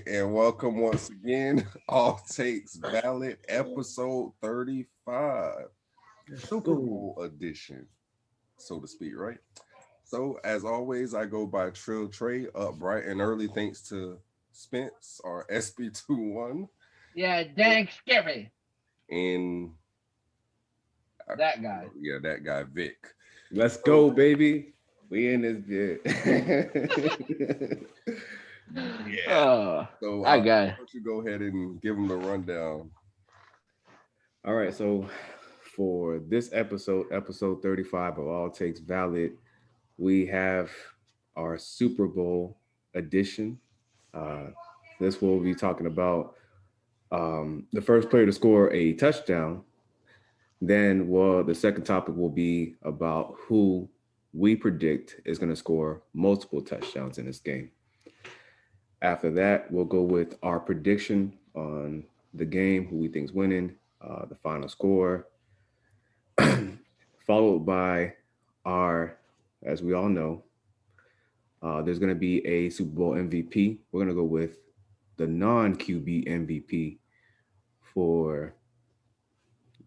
and welcome once again. All Takes Valid, episode 35, Let's Super go. Bowl edition, so to speak, right? So, as always, I go by Trill Trayy, up bright and early, thanks to Spence, our SB21, Yeah, Thanksgiving. and That guy. yeah, that guy Vick. Let's So, go, baby. We in this bit. yeah. Oh, So, that why guy. don't you go ahead and give him the rundown? All right, so for this episode, episode 35 of All Takes Valid, we have our Super Bowl edition. Uh, this will be talking about the first player to score a touchdown. Then, the second topic will be about who we predict is going to score multiple touchdowns in this game. After that, we'll go with our prediction on the game, who we think is winning, the final score, followed by our, as we all know, there's going to be a Super Bowl MVP. We're going to go with the non QB MVP for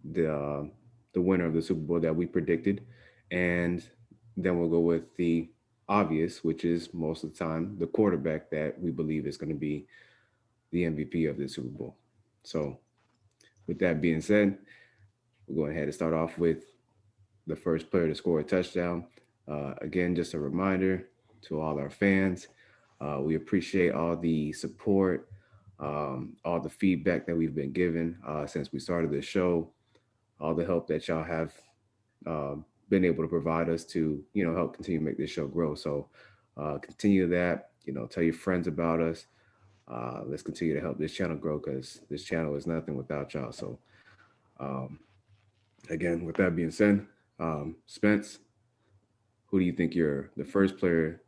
the winner of the Super Bowl that we predicted, and then we'll go with the obvious, which is most of the time the quarterback that we believe is going to be the MVP of the Super Bowl. So, with that being said, we'll go ahead and start off with the first player to score a touchdown. Again, just a reminder to all our fans, we appreciate all the support, all the feedback that we've been given since we started this show, all the help that y'all have uh, been able to provide us to, help continue to make this show grow. So continue that, tell your friends about us. Let's continue to help this channel grow because this channel is nothing without y'all. So um, again, with that being said, Spence, who do you think you're the first player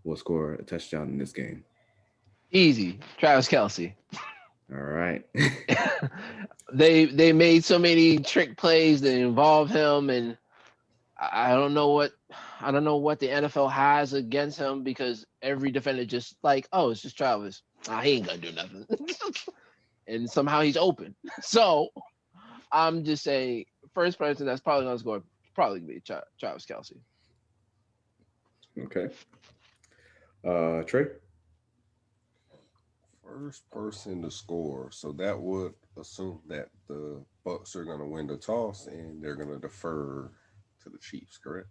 will score a touchdown in this game? Easy. Travis Kelsey. All right. They made so many trick plays that involve him, and I don't know what the NFL has against him because every defender just like, oh, it's just Travis. He ain't gonna do nothing, and somehow he's open. So I'm just saying, first person that's probably gonna score probably gonna be Travis Kelsey. Okay. Trey? First person to score. So that would assume that the Bucks are going to win the toss and they're going to defer to the Chiefs, correct?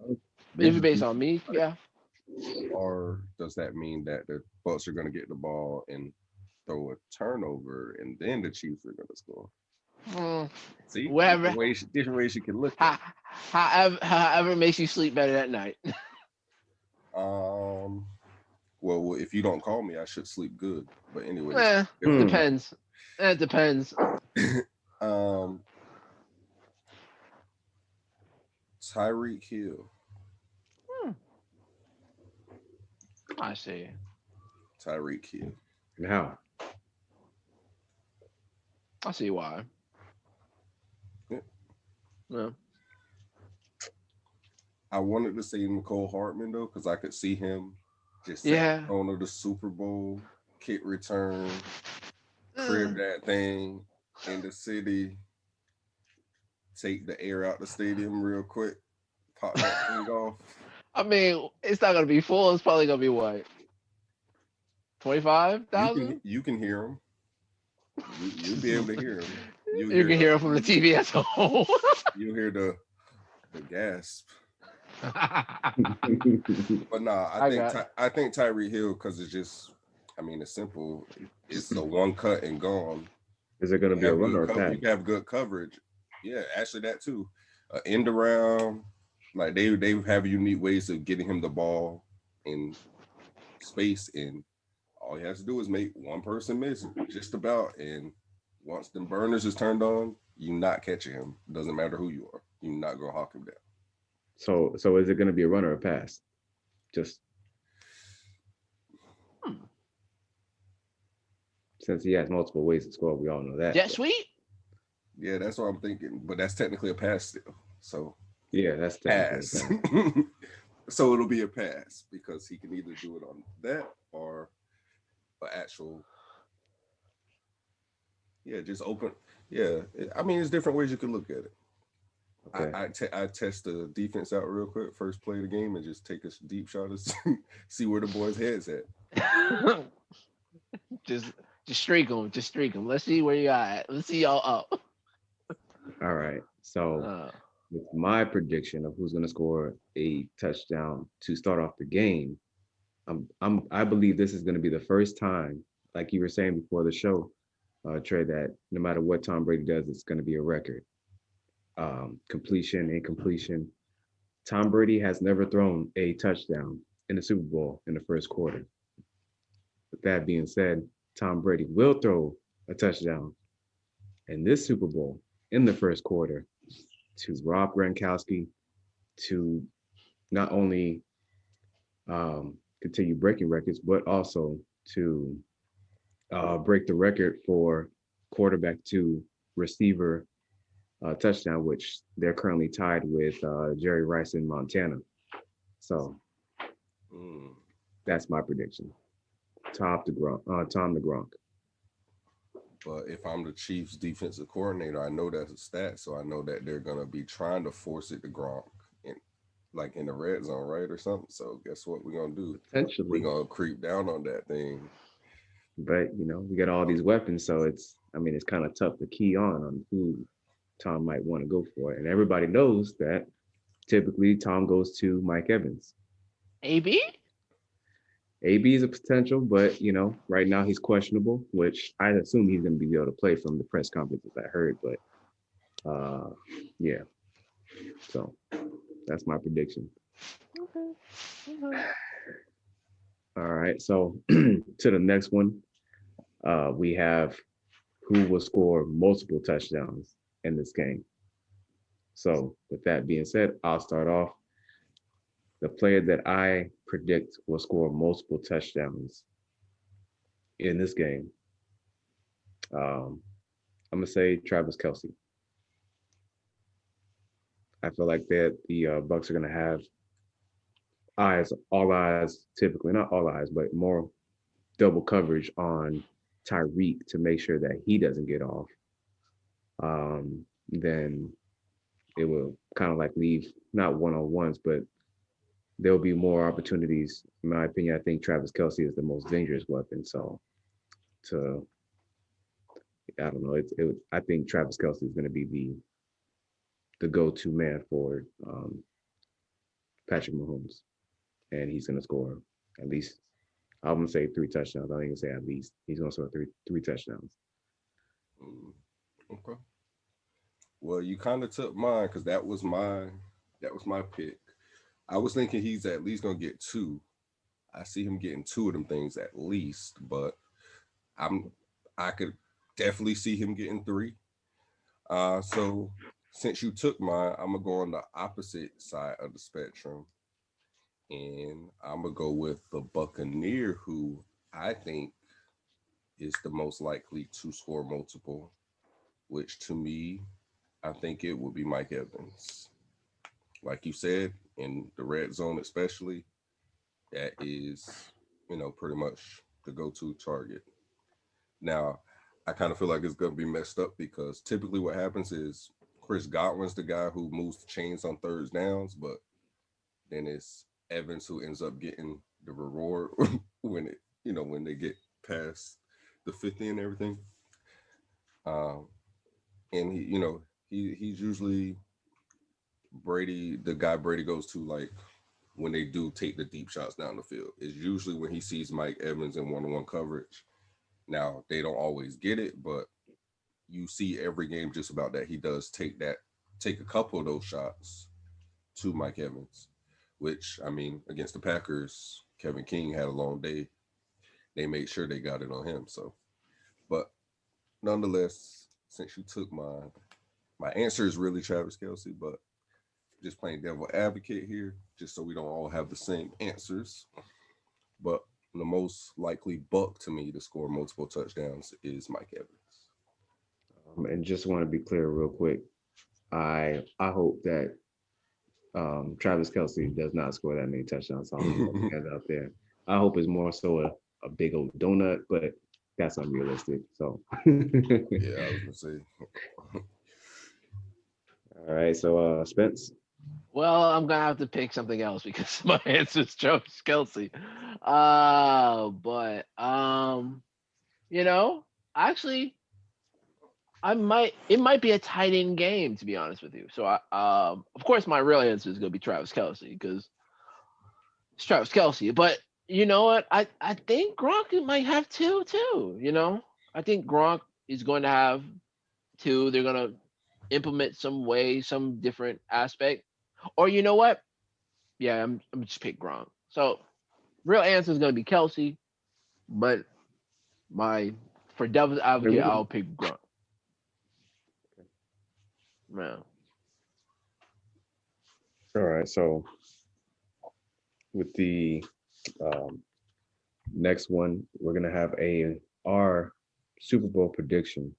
If it's based on me, yeah. Or does that mean that the Bucks are going to get the ball and throw a turnover and then the Chiefs are going to score? Mm, See, whatever. different ways you can look at However makes you sleep better at night. it. Well, if you don't call me, I should sleep good. But anyways, Depends. It depends. um, Tyreek Hill. Hmm, I see. Tyreek Hill. And how? I see why. Yeah. Yeah. I wanted to say Nicole Hartman though, because I could see him just Yeah. on the Super Bowl, kick return, crib Mm. that thing in the city, take the air out the stadium real quick, pop that thing off. I mean, it's not gonna be full. It's probably gonna be what, You 25,000? can hear him. You'll be able to hear him. You You hear can hear it from the TV at home. you hear the gasp. But nah, I think Tyree Hill because it's just, I mean, it's simple. It's a one cut and gone. Is it going to be a run or a pass? You have good coverage. Yeah, actually that too. End around, like they have unique ways of getting him the ball in space, and all he has to do is make one person miss just about. And once the burners is turned on, you not catching him. Doesn't matter who you are. You're not gonna hawk him down. So is it going to be a run or a pass? Just Hmm. since he has multiple ways to score, we all know that. Jet sweet? Yeah, that's what I'm thinking. But that's technically a pass still. So Yeah, that's pass. technically a pass. So it'll be a pass because he can either do it on that or actual, just open. Yeah, I mean, it's different ways you can look at it. Okay. I test the defense out real quick, first play of the game, and just take a deep shot to see where the boys' heads at. just just streak them. Just streak them. Let's see where you at. Let's see y'all up. All right. So Uh, with my prediction of who's going to score a touchdown to start off the game, I believe this is going to be the first time, like you were saying before the show, Trey, that no matter what Tom Brady does, it's going to be a record. Completion, incompletion. Tom Brady has never thrown a touchdown in the Super Bowl in the first quarter. With that being said, Tom Brady will throw a touchdown in this Super Bowl in the first quarter to Rob Gronkowski to not only continue breaking records, but also to break the record for quarterback to receiver touchdown, which they're currently tied with Jerry Rice in Montana. So that's my prediction. Tom the Gronk. But if I'm the Chiefs defensive coordinator, I know that's a stat, so I know that they're gonna be trying to force it to Gronk in like in the red zone, right, or something. So guess what we're gonna do? Potentially. We're gonna creep down on that thing. But we got all these weapons, so it's kind of tough to key on who Tom might want to go for. And everybody knows that typically Tom goes to Mike Evans. AB? AB is a potential, but right now he's questionable, which I assume he's going to be able to play from the press conferences I heard. But yeah, so that's my prediction. Okay. All right, so to the next one, we have who will score multiple touchdowns in this game. So with that being said, I'll start off. The player that I predict will score multiple touchdowns in this game, I'm gonna say Travis Kelce. I feel like that the Bucks are gonna have all eyes, typically not all eyes, but more double coverage on Tyreek to make sure that he doesn't get off. Then it will kind of like leave not one-on-ones, but there'll be more opportunities. In my opinion, I think Travis Kelce is the most dangerous weapon. So I don't know. I think Travis Kelce is going to be the go-to man for Patrick Mahomes, and he's going to score at least. I'm going to say 3 touchdowns. I ain't going to say at least. He's going to score three touchdowns. Okay. Well, you kind of took mine because that was my pick. I was thinking he's at least gonna get 2. I see him getting 2 of them things at least, but I could definitely see him getting 3. So since you took mine, I'm gonna go on the opposite side of the spectrum, and I'm gonna go with the Buccaneer, who I think is the most likely to score multiple, which to me, I think it would be Mike Evans. Like you said, in the red zone especially, that is, pretty much the go-to target. Now, I kind of feel like it's going to be messed up because typically what happens is Chris Godwin's the guy who moves the chains on third downs, but then it's Evans who ends up getting the reward when when they get past the 50 and everything. And he's usually the guy Brady goes to, like when they do take the deep shots down the field. Is usually when he sees Mike Evans in one-on-one coverage. Now, they don't always get it, but you see every game just about that he does take a couple of those shots to Mike Evans, which, I mean, against the Packers, Kevin King had a long day. They made sure they got it on him. So, but nonetheless, since you took my answer is really Travis Kelce, but just playing devil advocate here, just so we don't all have the same answers. But the most likely Buck to me to score multiple touchdowns is Mike Evans. And just want to be clear real quick. I hope that Travis Kelce does not score that many touchdowns. So I'll out there. I hope it's more so a big old donut, but that's unrealistic. So, Yeah, I was gonna say. all right. So, Spence. Well, I'm gonna have to pick something else because my answer is Travis Kelsey. But you know, actually, it might be a tight end game to be honest with you. So of course my real answer is gonna be Travis Kelsey because it's Travis Kelsey. But you know what? I think Gronk might have two too. You know, I think Gronk is going to have two. They're gonna implement some way, some different aspect. Or you know what? Yeah, I'm just pick Gronk. So real answer is gonna be Kelsey, but my for devil's advocate, I'll pick Gronk. Man. All right. So, with the um, next one, we're gonna have our Super Bowl prediction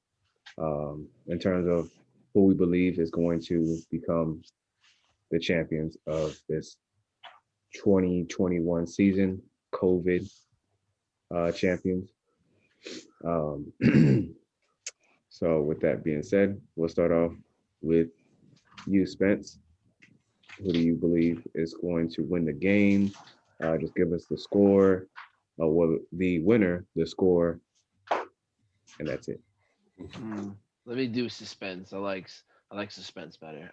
in terms of who we believe is going to become the champions of this 2021 season, COVID champions. Um, so, with that being said, we'll start off with you, Spence. Who do you believe is going to win the game? Just give us the score, well, the winner, the score, and that's it. Let me do suspense. I like suspense better.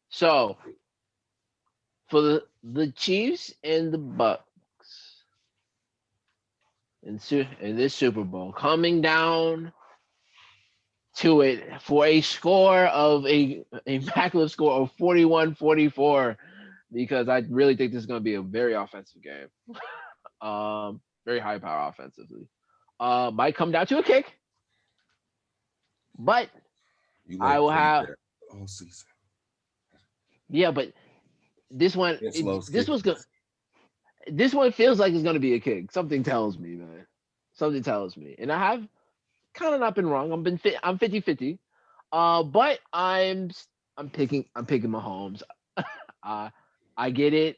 So for the Chiefs and the Bucks in this Super Bowl, coming down to it for a score of a immaculate score of 41-44, because I really think this is going to be a very offensive game. Very high power offensively. Might come down to a kick, but You I like will played have that all season. yeah, but this one Vince loves this was good. kickers. This one feels like it's going to be a kick. Something tells me, man. Something tells me, and I have kind of not been wrong. I'm 50-50. But I'm picking Mahomes. uh, I get it.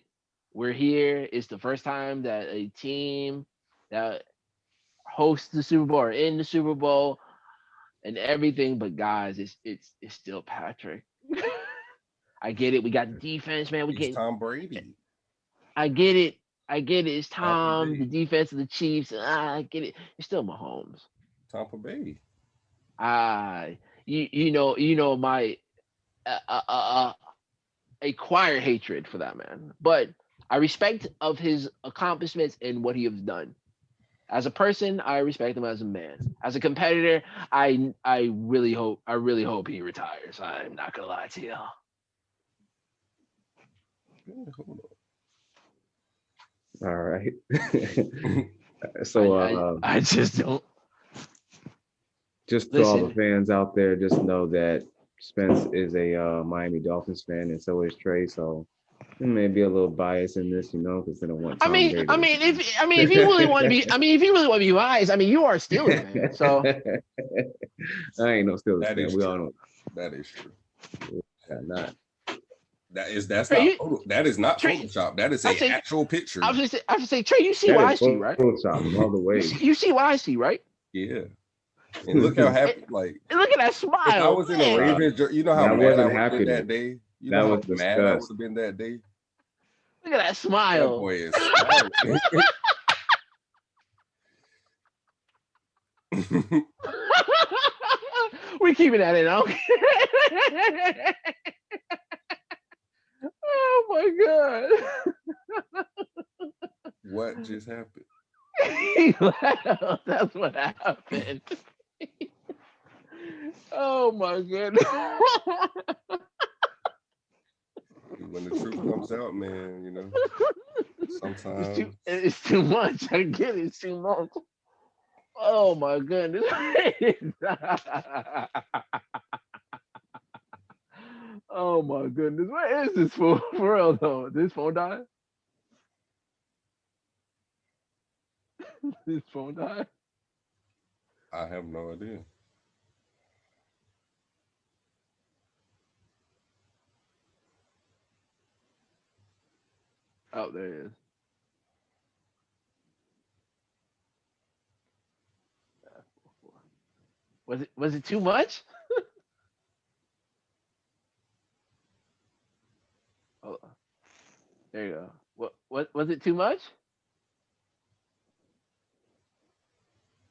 We're here. It's the first time that a team that hosts the Super Bowl or in the Super Bowl and everything. But guys, it's still Patrick. I get it. We got defense, man. We He's get. Tom Brady. I get it. I get it. It's Tampa Tom, the Bay. defense of the Chiefs. I get it. It's still Mahomes. Tampa Bay. I you know my uh, uh, uh, uh, acquired hatred for that man, but I respect of his accomplishments and what he has done. As a person, I respect him as a man. As a competitor, I really hope he retires. I'm not gonna lie to y'all. Hold All right. on. So, I just don't just to all the listen. fans out there, just know that Spence is a Miami Dolphins fan, and so is Trey. So, there may be a little bias in this, because they don't want Tom Brady. If you really want to be, if you really want to be wise, you are a Steelers fan. So I ain't no Steelers That fan. is We all true. know That is true. not. Trey, That is not Trey, Photoshop. That is I a say actual picture. I was say Trey, you see That what is I see, right? Photoshop all the way. You see what I see, right? Yeah. And look how happy, like, And look at that if I smile, was in a man. Ravens jersey, you know how That mad I wasn't would have been happiness. that day? You That know was how mad I would disgust. have been that day? Look at that That smile. boy is smiling. We keeping that in. Okay. Oh my god. What just happened? He laughed. That's what happened. Oh my goodness. When the truth comes out, man, sometimes It's too much. I get it. It's too much. Oh my goodness. Oh my goodness. What is this for? For real though? This phone died? This phone died? I have no idea. Oh, there it is. Was it too much? Oh, there you go. What was it too much?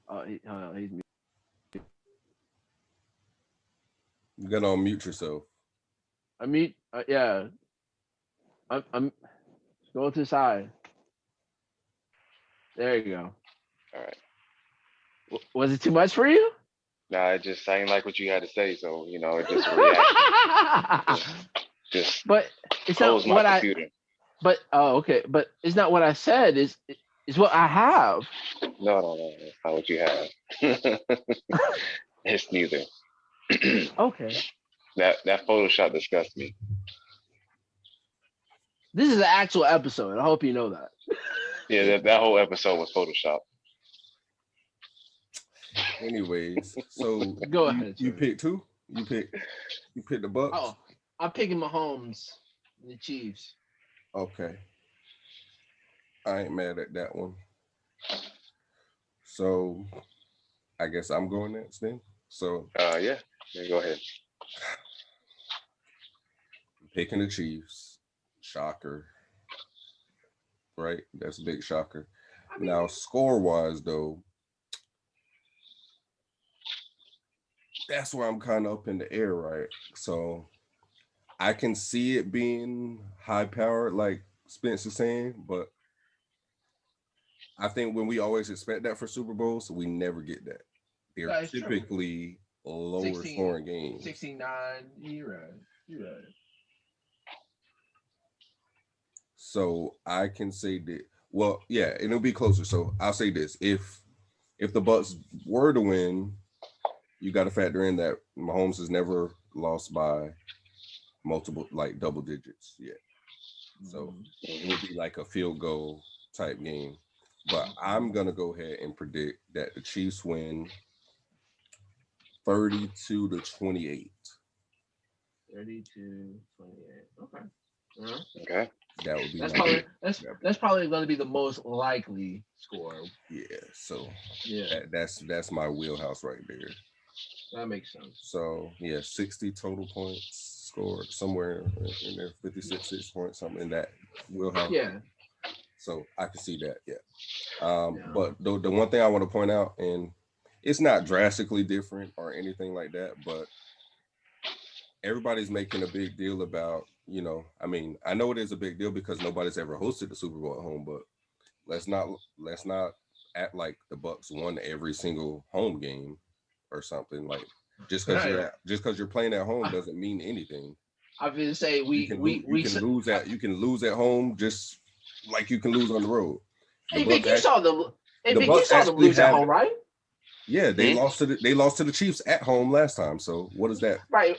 Oh, hold on, he's You gotta unmute yourself. I mean, yeah. I'm going to the side. There you go. All right. Was it too much for you? Nah, it just I ain't like what you had to say, so it's just a reaction. Just But it's close not what my I. computer. But okay. But it's not what I said. Is what I have. No, that's not what you have. It's neither. Okay. That Photoshop disgusts me. This is an actual episode. I hope you know that. Yeah, that whole episode was Photoshop. Anyways, so Go ahead. you Trey. pick two. You pick the Bucks. Oh, I'm picking Mahomes and the Chiefs. Okay. I ain't mad at that one. So I guess I'm going next then. So Yeah, go ahead. picking the Chiefs. Shocker. Right? That's a big shocker. Now, score-wise, though, that's where I'm kind of up in the air, right? So I can see it being high-powered, like Spencer's saying, but I think when we always expect that for Super Bowls, we never get that. They're That is true. typically lower scoring games. 69. You're right. So I can say that. Well, yeah, and it'll be closer. So I'll say this: if the Bucks were to win, you got to factor in that Mahomes has never lost by multiple, like double digits yet. So it would be like a field goal type game. But I'm gonna go ahead and predict that the Chiefs win 32-28. 32-28. Okay. Uh-huh. Okay. That would be that's probably going to be the most likely score. Yeah. So Yeah, that's my wheelhouse right there. that makes sense. So yeah, 60 total points scored somewhere in there, 56 6 points, something in that wheelhouse. Yeah. So I can see that. Yeah. But the one thing I want to point out, and it's not drastically different or anything like that, but everybody's making a big deal about, I mean, I know it is a big deal because nobody's ever hosted the Super Bowl at home, but let's not act like the Bucks won every single home game or something. Like just because you're playing at home doesn't mean anything. I was gonna say you can lose at home just like you can lose on the road. Hey Vick, you saw them lose at home, right? Yeah, they lost to the Chiefs at home last time. So what is that? Right.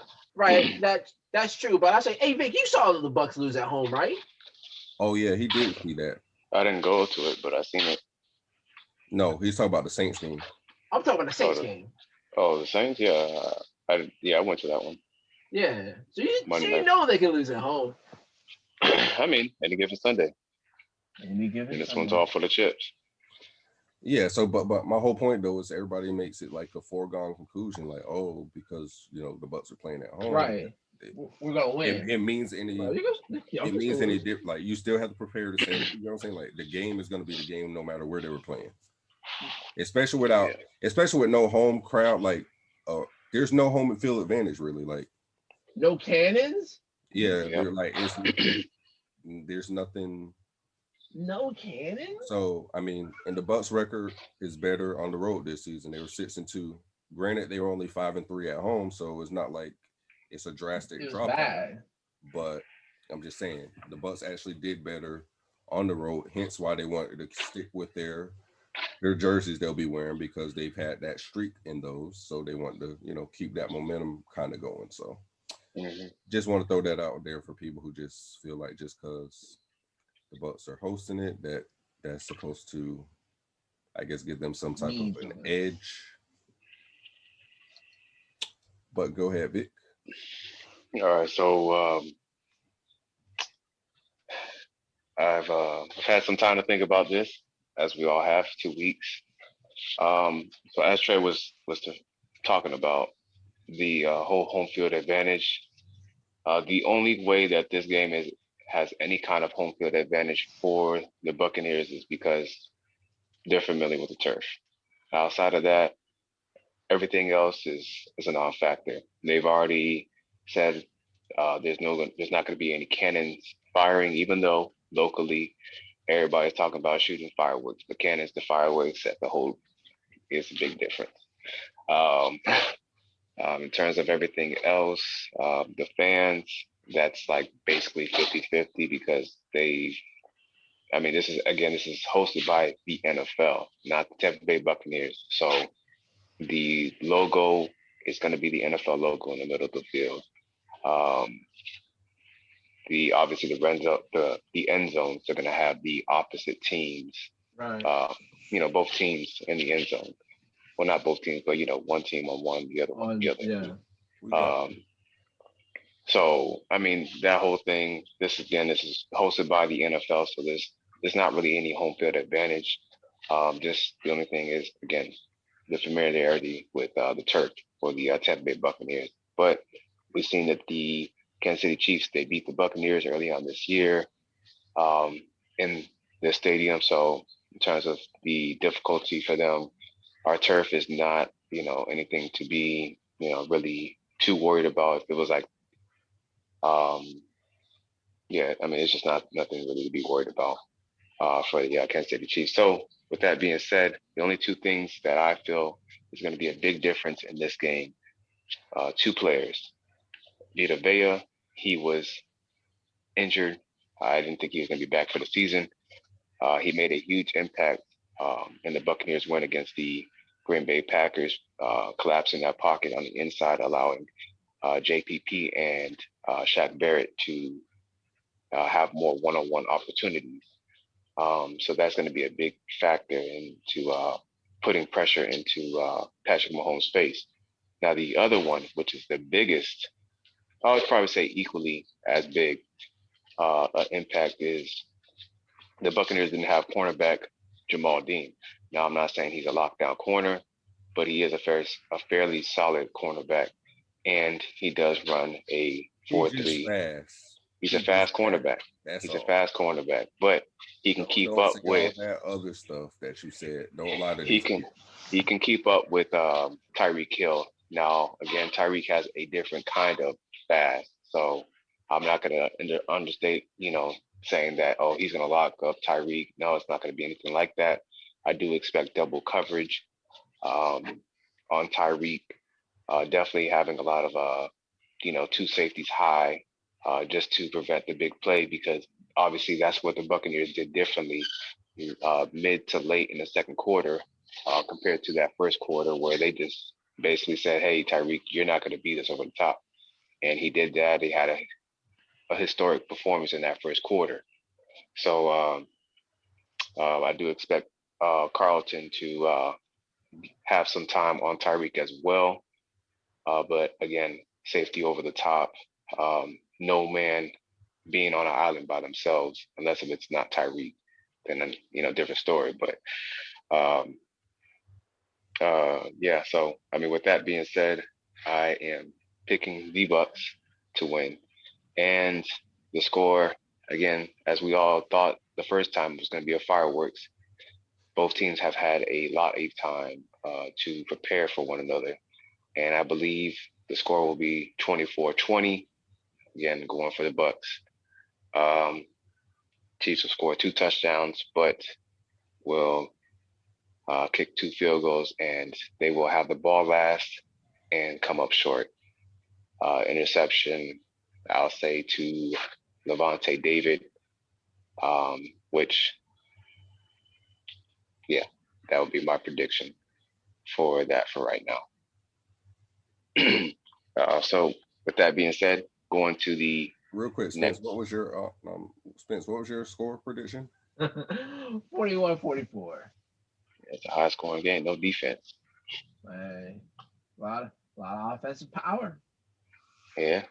That's true. But I say, hey Vick, you saw the Bucks lose at home, right? Oh yeah, he did see that. I didn't go to it, but I seen it. No, he's talking about the Saints game. I'm talking about the Saints game. Oh, the Saints? Yeah. I went to that one. Yeah. So you know they can lose at home. I mean, any given Sunday. And this one's all for the chips. Yeah, so but my whole point though is everybody makes it like a foregone conclusion, like, oh, because the Bucks are playing at home. Right. We're gonna win. It means any like you still have to prepare to say, you know what I'm saying? Like the game is gonna be the game no matter where they were playing. Especially with no home crowd, like there's no home field advantage really. Like no cannons? Yeah. They're like there's nothing. No cannons? So I mean, and the Bucks record is better on the road this season. They were 6-2. Granted, they were only 5-3 at home, so it's not like it's a drastic drop off. But I'm just saying the Bucks actually did better on the road, hence why they wanted to stick with their jerseys they'll be wearing, because they've had that streak in those. So they want to, keep that momentum kind of going. So just want to throw that out there for people who just feel like just because the Bucks are hosting it, that's supposed to, I guess, give them some type of an edge. But go ahead, Vic. All right, so I've had some time to think about this, as we all have, 2 weeks. So as Trey was talking about the whole home field advantage. The only way that this game has any kind of home field advantage for the Buccaneers is because they're familiar with the turf. Outside of that, everything else is a non-factor. They've already said there's not going to be any cannons firing, even though locally everybody's talking about shooting fireworks. But cannons, the fireworks, at the whole is a big difference. Um, in terms of everything else, the fans, that's like basically 50-50 because this is hosted by the NFL, not the Tampa Bay Buccaneers. So the logo is going to be the NFL logo in the middle of the field. Um, obviously the end zones are going to have the opposite teams. Right. Both teams in the end zone. Well, not both teams, but one team on one, the other one on the other. Yeah. So that whole thing. This is hosted by the NFL, so there's not really any home field advantage. Just the only thing is again the familiarity with the turf for the Tampa Bay Buccaneers. But we've seen that the Kansas City Chiefs, they beat the Buccaneers early on this year in their stadium. So in terms of the difficulty for them, our turf is not anything to be really too worried about. If it was like it's just nothing really to be worried about for the Kansas City Chiefs. So with that being said, the only two things that I feel is going to be a big difference in this game, two players. Vita Vea, he was injured. I didn't think he was going to be back for the season. He made a huge impact in the Buccaneers win against the Green Bay Packers, collapsing that pocket on the inside, allowing JPP and Shaq Barrett to have more one-on-one opportunities. So that's going to be a big factor into putting pressure into Patrick Mahomes' face. Now, the other one, which is the biggest, I would probably say equally as big impact, is the Buccaneers didn't have cornerback Jamal Dean. Now, I'm not saying he's a lockdown corner, but he is a fairly solid cornerback, and he does run a 4-3. He's a fast cornerback. He's a fast cornerback, but he can keep up with that other stuff that you said. Don't lie to he can keep up with Tyreek Hill. Now, again, Tyreek has a different kind of fast, so I'm not going to understate, saying that, oh, he's going to lock up Tyreek. No, it's not going to be anything like that. I do expect double coverage on Tyreek. Definitely having a lot of, two safeties high just to prevent the big play, because obviously that's what the Buccaneers did differently mid to late in the second quarter compared to that first quarter where they just basically said, hey, Tyreek, you're not going to beat us over the top. And he did that. He had a historic performance in that first quarter. So I do expect Carlton to have some time on Tyreek as well. But again, safety over the top. No man being on an island by themselves, unless if it's not Tyreek, then different story. But so with that being said, I am picking the Bucs to win, and the score, again, as we all thought the first time, was going to be a fireworks. Both teams have had a lot of time to prepare for one another, and I believe the score will be 24-20. Again, going for the Bucs. Chiefs will score 2 touchdowns, but will kick 2 field goals, and they will have the ball last and come up short. Interception, I'll say, to Levante David, which, that would be my prediction for that for right now. So with that being said, going to the real quick, Spence, what was your score prediction? 41-44. It's a high scoring game, no defense. A lot of offensive power. Yeah.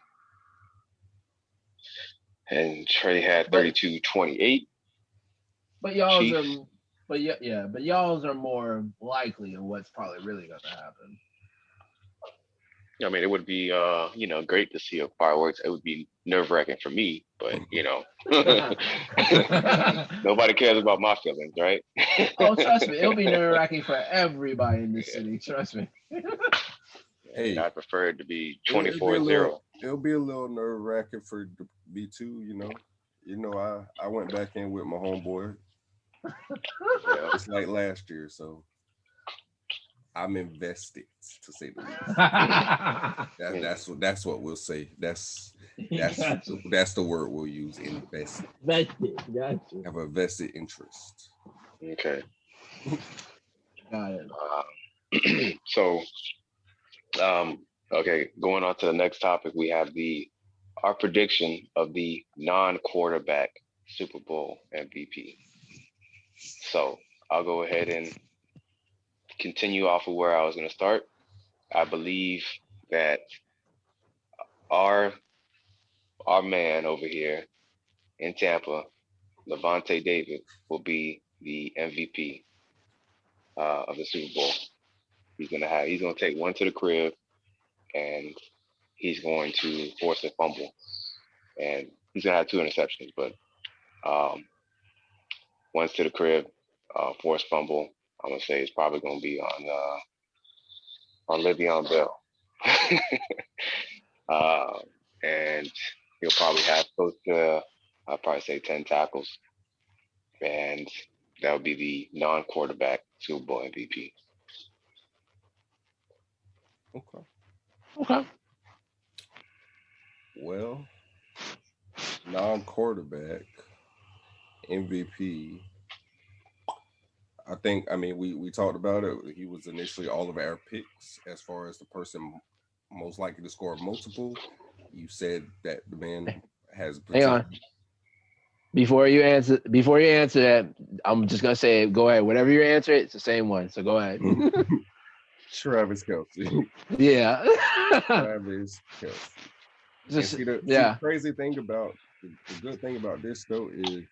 And Trey had 32-28. But y'all's are, but y'all's are more likely of what's probably really going to happen. I mean, it would be great to see a fireworks. It would be nerve-wracking for me, but nobody cares about my feelings, right? Oh, trust me, it'll be nerve-wracking for everybody in this Yeah. city. Trust me. And Hey, I prefer it to be it'll be a 24-0. little nerve wracking for me too. I went back in with my homeboy Yeah. just like last year, so I'm invested to say the least. That's what we'll say. That's Gotcha. that's the word we'll use. Invested. Vested. Gotcha. Have a vested interest. Okay. Got it. So, okay, going on to the next topic, we have our prediction of the non-quarterback Super Bowl MVP. So I'll go ahead and continue off of where I was going to start. I believe that our man over here in Tampa, Levante David, will be the MVP of the Super Bowl. He's gonna take one to the crib, and he's going to force a fumble, and he's gonna have 2 interceptions, but once to the crib, forced fumble. I'm gonna say it's probably gonna be on Le'Veon Bell, and he'll probably have close to I'll probably say 10 tackles, and that would be the non-quarterback Super Bowl MVP. Okay. Okay. Well, non-quarterback MVP. I mean, we talked about it. He was initially all of our picks as far as the person most likely to score multiple. You said that the man has Hang on. potential. Before you answer that, I'm just gonna say, go ahead. Whatever you answer, it's the same one. So go ahead. Travis Kelce. Yeah. Travis Kelce. Just, See, the yeah. crazy thing about the good thing about this though is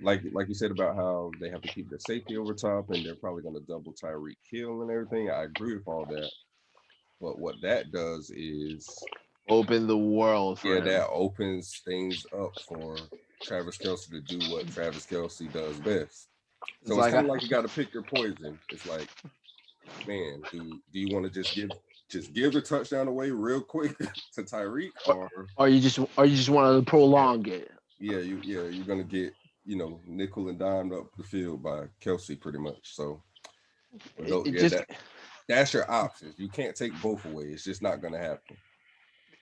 like you said about how they have to keep their safety over top and they're probably going to double Tyreek Hill and everything. I agree with all that, but what that does is Open the world for him. that opens things up for Travis Kelce to do what Travis Kelce does best. So it's kind of like you got to pick your poison. It's like, man, do you want to just give the touchdown away real quick to Tyreek, or you just want to prolong it? Yeah, you're gonna get nickel and dime up the field by Kelce pretty much. So that's your options. You can't take both away. It's just not gonna happen.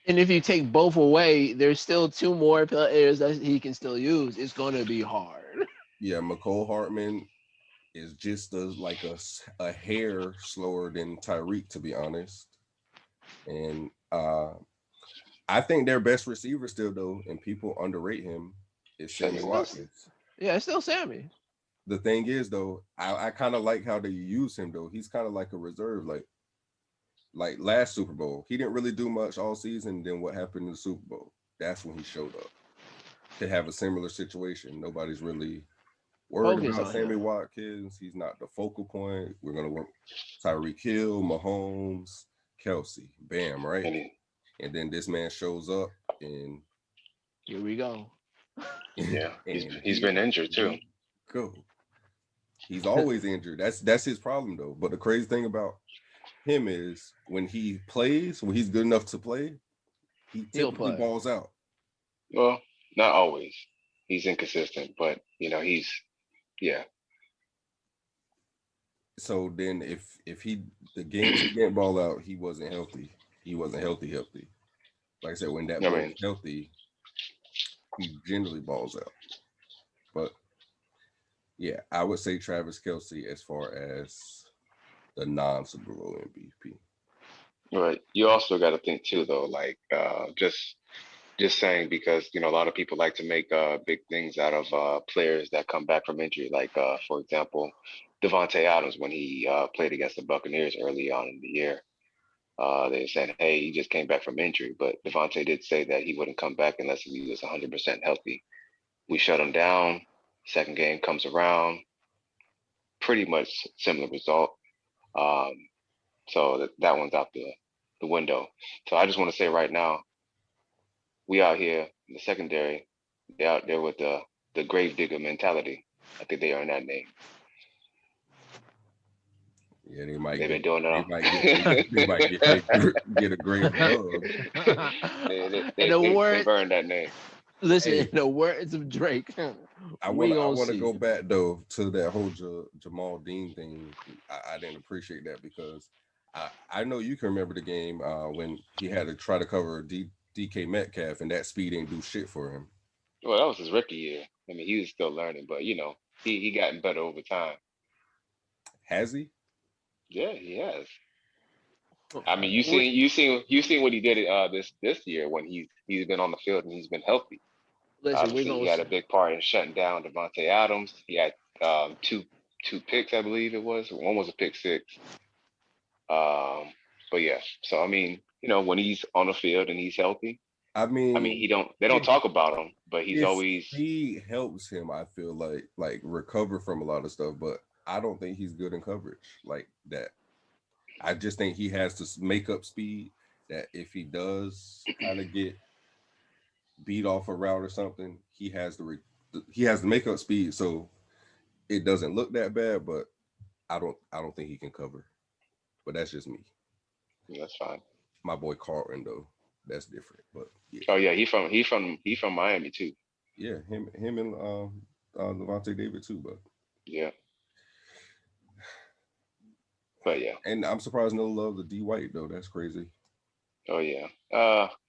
And if you take both away, there's still 2 more players that he can still use. It's gonna be hard. Yeah, McCole Hartman is just a hair slower than Tyreek, to be honest. And I think their best receiver still though, and people underrate him, is Sammy Watkins. Yeah, it's still Sammy. The thing is though, I kind of like how they use him though. He's kind of like a reserve, like last Super Bowl. He didn't really do much all season. Then what happened in the Super Bowl? That's when he showed up. To have a similar situation. Nobody's really worried about Sammy Watkins. He's not the focal point. We're gonna work Tyreek Hill, Mahomes, Kelce. Bam, right? And then this man shows up and here we go. Yeah, he's been injured too. Go. He's always injured. That's his problem though. But the crazy thing about him is when he plays, when he's good enough to play, he typically balls out. Well, not always. He's inconsistent, but yeah. So then if the games he didn't ball out, he wasn't healthy. He wasn't healthy. Like I said, when that boy's healthy, he generally balls out. But yeah, I would say Travis Kelce as far as the non-Super Bowl MVP. Right. You also got to think too, though, like just saying, because a lot of people like to make big things out of players that come back from injury. Like for example, Devontae Adams when he played against the Buccaneers early on in the year. They said, hey, he just came back from injury, but Devontae did say that he wouldn't come back unless he was 100% healthy. We shut him down. Second game comes around, pretty much similar result. So that one's out the the window. So I just want to say right now, we out here in the secondary. They out there with the grave digger mentality. I think they earn that name. Yeah, they might They've been get doing it they all. might get they might get a grave above. In the They've word, earned that name. listen, Hey, in the words of Drake, I we gonna want to see. go back though to that whole Jamal Dean thing. I didn't appreciate that because I know you can remember the game when he had to try to cover DK Metcalf and that speed ain't do shit for him. Well, that was his rookie year. I mean, he was still learning, but he gotten better over time. Has he? Yeah, he has. I mean, Uh, you seen what he did this year when he's been on the field and he's been healthy. Listen, we Obviously, he gonna had a see. big part in shutting down Devontae Adams. He had two picks, I believe it was. One was a pick six. But yeah, so I mean, when he's on the field and he's healthy, I I mean, mean, they don't his, talk about him, but he's his always. speed helps him. I feel like recover from a lot of stuff, but I don't think he's good in coverage like that. I just think he has to make up speed. That if he does kind of get beat off a route or something, he has the makeup speed, so it doesn't look that bad. But I don't think he can cover. But that's just me. Yeah, that's fine. My boy Carlton though, that's different. But yeah, Oh yeah, he from Miami too. yeah, him and Levante David too. But Yeah, but yeah. and I'm surprised no love the D White though. That's crazy. Oh yeah.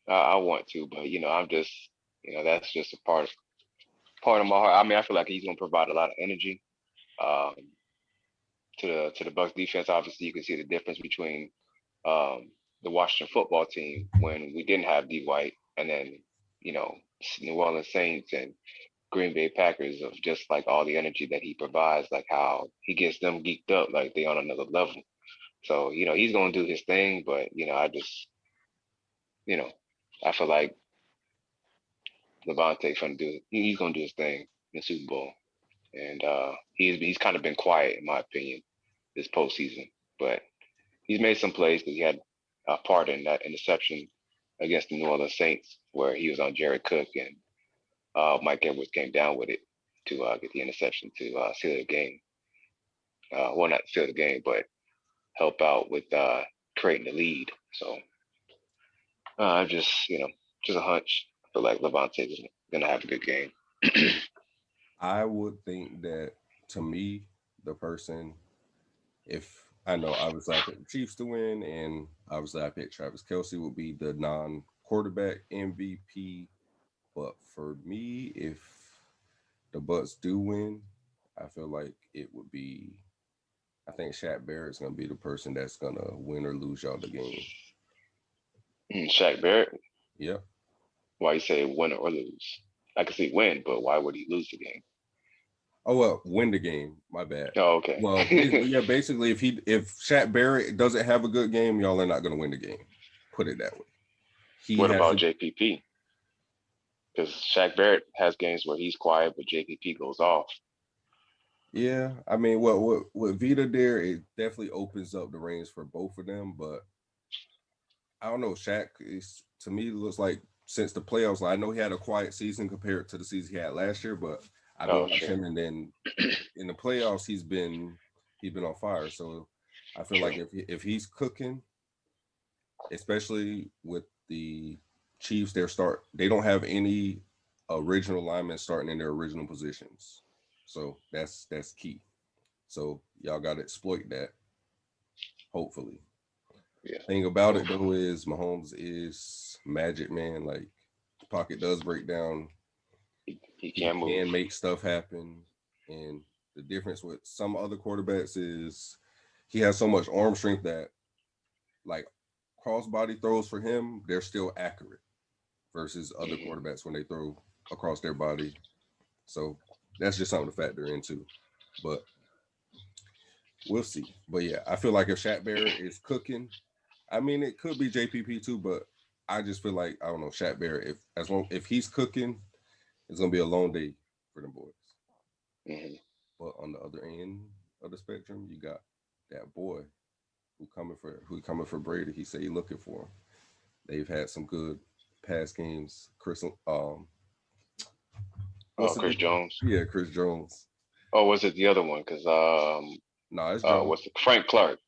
I want to, but I'm just, that's just a part of my heart. I mean, I feel like he's gonna provide a lot of energy um, to the Bucks defense. Obviously, you can see the difference between um, the Washington football team when we didn't have D White, and then you know New Orleans Saints and Green Bay Packers of just like all the energy that he provides, like how he gets them geeked up, like they on another level. So he's gonna do his thing, but I just you know I feel like Levante gonna he's gonna do his thing in the Super Bowl, and he's kind of been quiet in my opinion this postseason, but he's made some plays because he had a part in that interception against the New Orleans Saints where he was on Jared Cook and Mike Edwards came down with it to get the interception to seal the game. Well, not seal the game, but help out with creating the lead. So just a hunch. I feel like Levante is gonna have a good game. I would think that to me, the person, if I know obviously I picked the Chiefs to win, and obviously I picked Travis Kelsey would be the non-quarterback MVP. But for me, if the Bucks do win, I feel like it would be. I think Shaq Barrett's gonna be the person that's gonna win or lose y'all the game. Shaq Barrett, Yep. why you say win or lose? I can see win, but why would he lose the game? Oh well, win the game. My bad. Oh, Well, okay. yeah, basically, if Shaq Barrett doesn't have a good game, y'all are not gonna win the game. Put it that way. He What has about to. JPP? Because Shaq Barrett has games where he's quiet, but JPP goes off. Yeah, I mean, what Vita there, it definitely opens up the reins for both of them. But I don't know. Shaq is to me looks like since the playoffs. Like, I know he had a quiet season compared to the season he had last year, but I've been Oh, watching true, him, and then in the playoffs he's been on fire. So I feel true. like if he's cooking, especially with the Chiefs, they don't have any original linemen starting in their original positions. So that's key. So y'all got to exploit that. Hopefully. Yeah. Thing about it Hopefully. though is Mahomes is magic, man. Like the pocket does break down. He He can't move. can make stuff happen. And the difference with some other quarterbacks is he has so much arm strength that like crossbody throws for him, they're still accurate versus other Hmm. quarterbacks when they throw across their body. So that's just something to factor into. But we'll see. But yeah, I feel like if Shaq Barrett is cooking, I mean it could be JPP too, but I just feel like I don't know Shaq Barrett. If he's cooking, it's gonna be a long day for them boys. Hmm. But on the other end of the spectrum, you got that boy who coming for Brady. He said he looking for him. They've had some good past games. What's the Chris nigga? Jones. Yeah, Chris Jones. Oh, was it the other one? Because No, it's Jones. what's it? Frank Clark.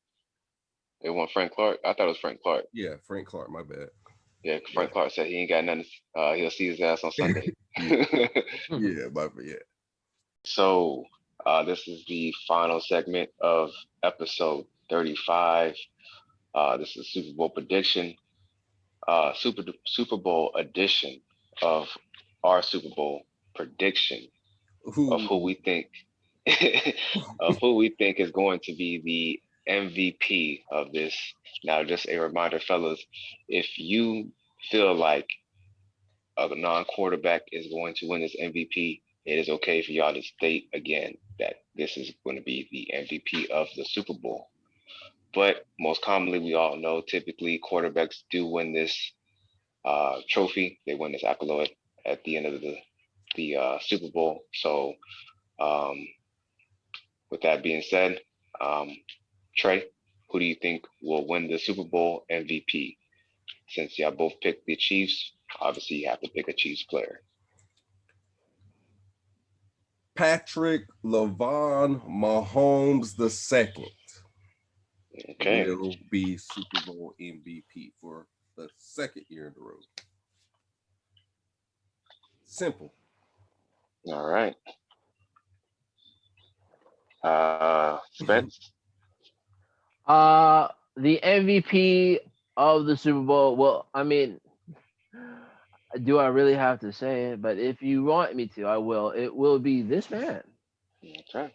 They want Frank Clark. I thought it was Frank Clark. Yeah, Frank Clark. My bad. Yeah, Frank Clark said he ain't got nothing. He'll see his ass on Sunday. Yeah, my bad. Yeah. So this is the final segment of episode 35. This is Super Bowl prediction, Super Bowl edition of our Super Bowl prediction of who we think is going to be the MVP of this. Now, just a reminder, fellas, if you feel like a non-quarterback is going to win this MVP, it is okay for y'all to state again that this is going to be the MVP of the Super Bowl. But most commonly, we all know typically quarterbacks do win this trophy. They win this accolade at the end of the Super Bowl. So, with that being said, Trey, who do you think will win the Super Bowl MVP? Since y'all both picked the Chiefs, obviously you have to pick a Chiefs player. Patrick LaVon Mahomes II Okay. will be Super Bowl MVP for the second year in a row. Simple. All right. Spence? The MVP of the Super Bowl. Well, I mean, do I really have to say it? But if you want me to, I will. It will be this man. Okay.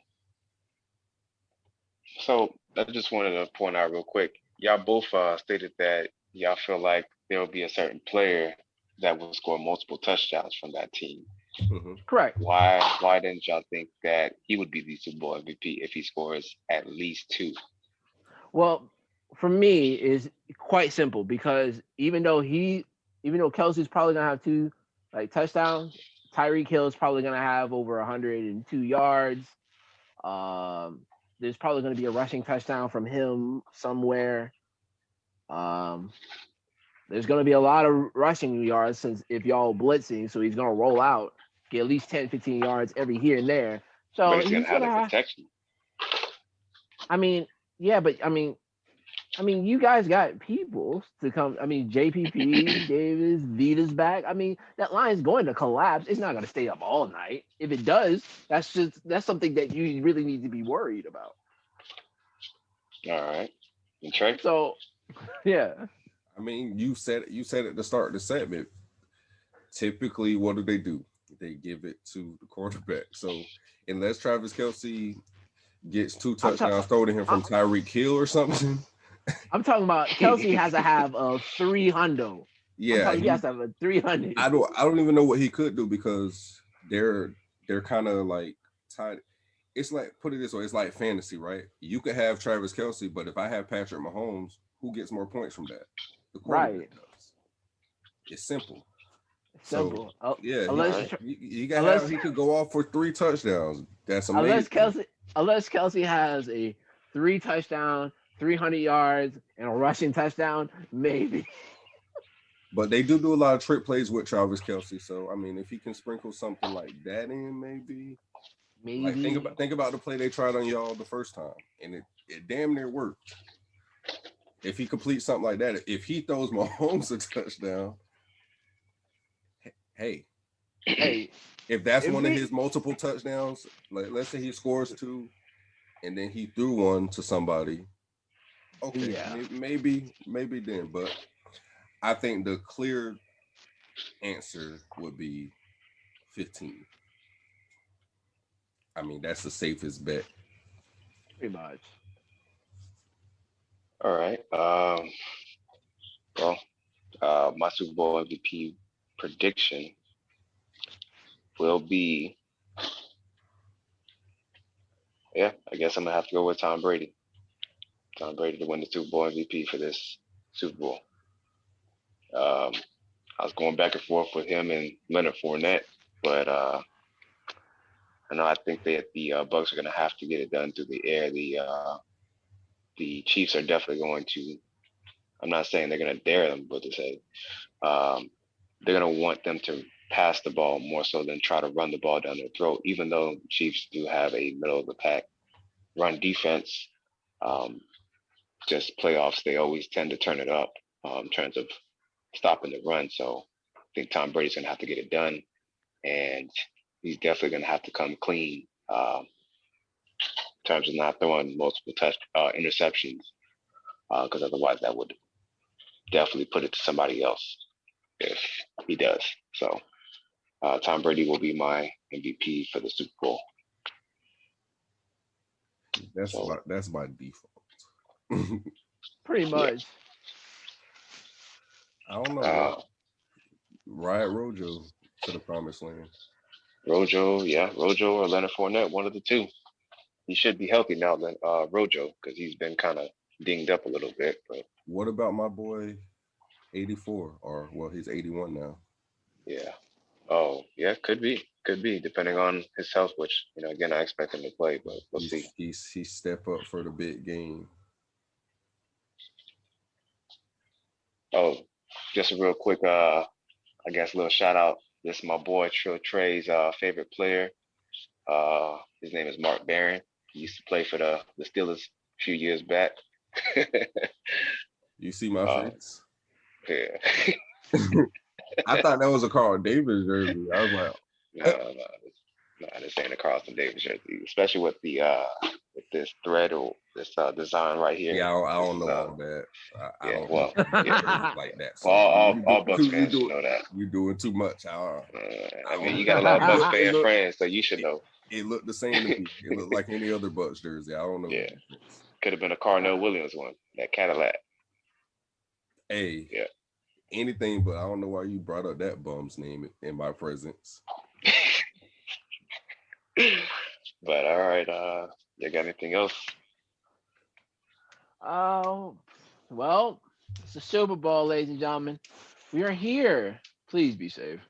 So I just wanted to point out real quick. Y'all both stated that y'all feel like there will be a certain player that will score multiple touchdowns from that team. Mm-hmm. Correct. Why didn't y'all think that he would be the Super Bowl MVP if he scores at least 2? Well, for me, is quite simple because even though Kelsey's probably gonna have 2 touchdowns, Tyreek Hill is probably gonna have over 102 yards. There's probably gonna be a rushing touchdown from him somewhere. There's gonna be a lot of rushing yards since if y'all blitzing, so he's gonna roll out, get at least 10, 15 yards every here and there. So But he's gonna have the protection. I mean, yeah, but I mean, you guys got people to come. I mean, JPP, Davis, Vita's back. I mean, that line's going to collapse. It's not going to stay up all night. If it does, that's something that you really need to be worried about. All right. And Trey? So, yeah. I mean, you said at the start of the segment. Typically, what do? They give it to the quarterback. So unless Travis Kelce gets 2 touchdowns thrown to him from Tyreek Hill or something. I'm talking about Kelce has to have a 300. Yeah, he has to have a 300. I don't even know what he could do because they're kind of like tied. It's like, put it this way, it's like fantasy, right? You could have Travis Kelce, but if I have Patrick Mahomes, who gets more points from that? The quarterback does. It's simple. Simple. So, yeah, unless he could go off for 3 touchdowns. That's amazing. Unless Kelce has a 3 touchdown, 300 yards, and a rushing touchdown, maybe. But they do a lot of trick plays with Travis Kelce. So I mean, if he can sprinkle something like that in, maybe. Like, think about the play they tried on y'all the first time, and it damn near worked. If he completes something like that, if he throws Mahomes a touchdown, hey, if that's one of his multiple touchdowns, like let's say he scores 2, and then he threw one to somebody. Okay, yeah. maybe then, but I think the clear answer would be 15. I mean, that's the safest bet. Pretty much. All right. My Super Bowl MVP prediction will be, I guess I'm gonna have to go with Tom Brady. Tom Brady to win the Super Bowl MVP for this Super Bowl. I was going back and forth with him and Leonard Fournette, but I think that the Bucks are going to have to get it done through the air. the Chiefs are definitely going to. I'm not saying they're going to dare them, but to say they're going to want them to pass the ball more so than try to run the ball down their throat. Even though the Chiefs do have a middle of the pack run defense, just playoffs they always tend to turn it up in terms of stopping the run. So I think Tom Brady's going to have to get it done, and he's definitely going to have to come clean in terms of not throwing multiple interceptions, because otherwise that would definitely put it to somebody else if he does. So Tom Brady will be my MVP for the Super Bowl. That's my default. Pretty much. I don't know. Ride Rojo to the promised land. Rojo or Leonard Fournette, one of the two. He should be healthy now than Rojo, because he's been kind of dinged up a little bit. But what about my boy 84, or well, he's 81 now? Yeah. Oh, yeah, could be, depending on his health, which, again, I expect him to play, but we'll see. He step up for the big game. Oh, just a real quick, I guess, little shout out. This is my boy Trill Trayy's favorite player. His name is Mark Barron. He used to play for the Steelers a few years back. You see my face? Yeah. I thought that was a Carl Davis jersey. I was like, no, this ain't a Carlton Davis jersey, especially with the with this thread or this design right here. Yeah, I don't know all that. I don't like that. So all Bucks fans should know that. You're doing too much. I mean, you got a lot of Bucks fan friends, so you should know. It looked the same to me. It looked like any other Bucks jersey. I don't know. Yeah, could have been a Carnell Williams one, that Cadillac. Hey, yeah, anything, but I don't know why you brought up that bum's name in my presence. But all right, you got anything else? Well, it's the Super Bowl, ladies and gentlemen. We are here. Please be safe.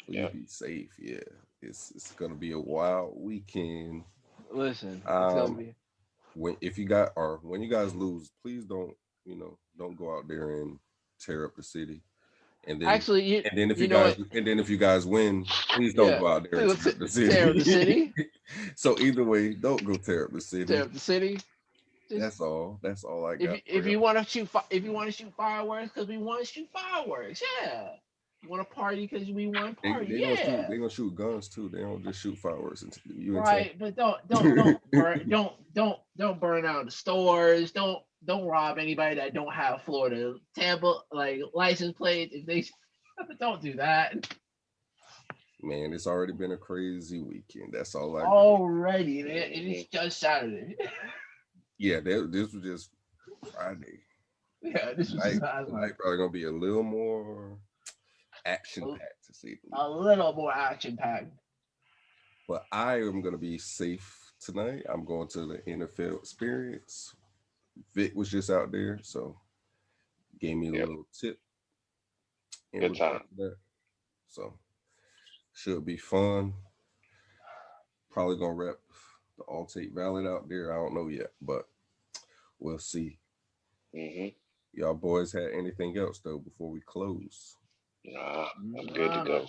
Please be safe. Yeah, it's gonna be a wild weekend. Listen, it's gonna be. When you guys lose, please don't go out there and tear up the city. And then if you guys win, please don't go out there and tear up the city. Tear up the city. So either way, don't go tear up the city. Tear up the city. That's all I got. If you want to shoot fireworks, because we want to shoot fireworks, yeah. You want to party because we want to party, they're gonna shoot guns too. They don't just shoot fireworks. Right, but don't burn out the stores. Don't rob anybody that don't have Florida Tampa license plates. If they don't do that. Man, it's already been a crazy weekend. That's all I got. Already, it is just Saturday. Yeah, this was just Friday. Yeah, this was probably gonna be a little more action-packed to see. A little more action-packed. But I am gonna be safe tonight. I'm going to the NFL experience. Vick was just out there, so gave me a little tip. Good time. So should be fun. Probably gonna rep the AllTakesValid out there. I don't know yet, but we'll see. Mm-hmm. Y'all boys had anything else though before we close? Nah, I'm good to go.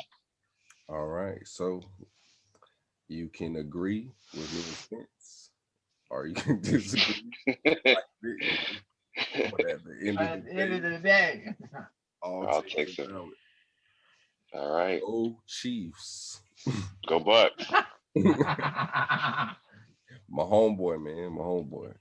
All right, so you can agree with me and Spence, or you can disagree. But at the end of the day, I'll take it. All right. Go Chiefs. Go Bucks. My homeboy, man. My homeboy.